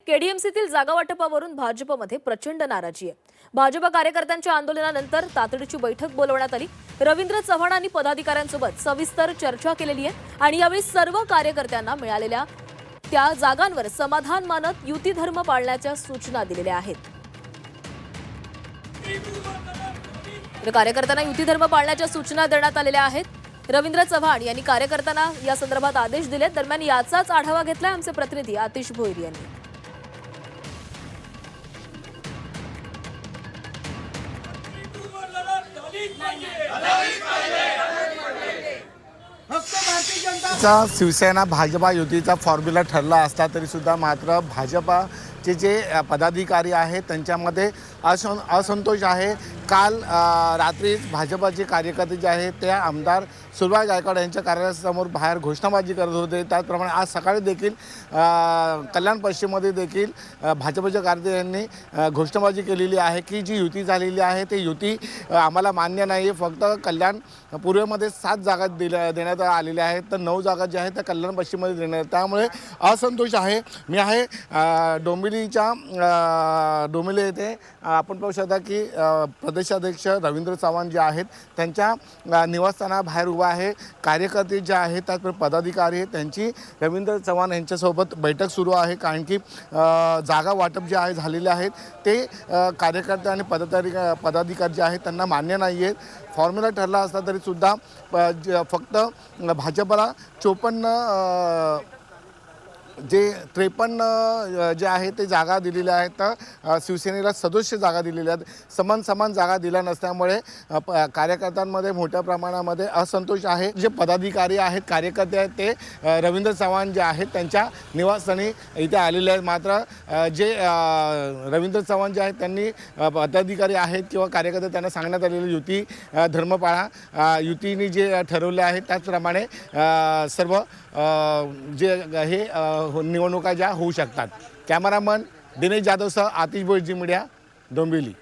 केडीएमसीतील जागा वाटपावरून भाजपमध्ये प्रचंड नाराजी आहे। भाजप कार्यकर्त्यांच्या आंदोलनानंतर तातडीची बैठक बोलवण्यात आली। रवींद्र चव्हाणांनी पदाधिकाऱ्यांसोबत सविस्तर चर्चा केलेली आहे आणि यावेळी सर्व कार्यकर्त्यांना मिळालेल्या त्या जागांवर समाधान मानत युती धर्म पाळण्याच्या सूचना दिलेल्या आहेत। तर कार्यकर्त्यांना युती धर्म पाळण्याच्या सूचना देण्यात आलेल्या आहेत। रवींद्र चव्हाण यांनी कार्यकर्त्यांना या संदर्भात आदेश दिले। दरम्यान याचाच आढावा घेतलाय आमचे प्रतिनिधी आतिश भोईर यांनी। शिवसेना भाजपा युतीचा फॉर्म्युला ठरला असला तरी सुद्धा मात्र भाजपाचे जे पदाधिकारी आहेत त्यांच्यामध्ये असंतोष आहे। काल रात्रीच भाजपाचे कार्यकर्ते जे आहेत ते आमदार सुरभाई गायकवाड यांच्या कार्यालयासमोर बाहेर घोषणाबाजी करत होते। त्याचप्रमाणे आज सकाळी देखील कल्याण पश्चिममध्ये देखील भाजपच्या कार्यकर्त्यांनी घोषणाबाजी केलेली आहे की जी युती झालेली आहे ते युती आम्हाला मान्य नाही। फक्त कल्याण पूर्वेमध्ये 7 जागा देण्यात आलेल्या आहेत, तर 9 जागा ज्या आहेत त्या कल्याण पश्चिममध्ये देण्यात, त्यामुळे असंतोष आहे। मी आहे डोंबिवली येथे। आपण पाहू शकता की प्रदेशाध्यक्ष रवींद्र चव्हाण जे आहेत त्यांच्या निवासस्थानाबाहेर उभा आहे। कार्यकर्ते जे आहेत त्याचप्रमाणे पदाधिकारी आहेत त्यांची रवींद्र चव्हाण यांच्यासोबत बैठक सुरू आहे, कारण की जागा वाटप जे आहे झालेले आहेत ते कार्यकर्ते आणि पदाधिकारी जे आहेत त्यांना मान्य नाही आहेत। फॉर्म्युला ठरला असला तरी सुद्धा फक्त भाजपला 53 जे 53 जे आहे ते जागा दिलेल्या आहेत, तर शिवसेनेला 67 जागा दिलेल्या आहेत। समान जागा दिल्या नसल्यामुळे कार्यकर्त्यांमध्ये मोठ्या प्रमाणामध्ये असंतोष आहे। जे पदाधिकारी आहेत कार्यकर्ते आहेत ते रवींद्र चव्हाण जे आहेत त्यांच्या निवासस्थानी इथे आलेले आहेत। मात्र जे रवींद्र चव्हाण जे आहेत त्यांनी पदाधिकारी आहेत किंवा कार्यकर्ते त्यांना सांगण्यात आलेले युती धर्म पाळा, युतीने जे ठरवले आहे त्याचप्रमाणे सर्व जे हे निवडणुका ज्या होऊ शकतात। कॅमेरामन दिनेश जाधवसह आतिश भोईर, जी मीडिया, डोंबिवली।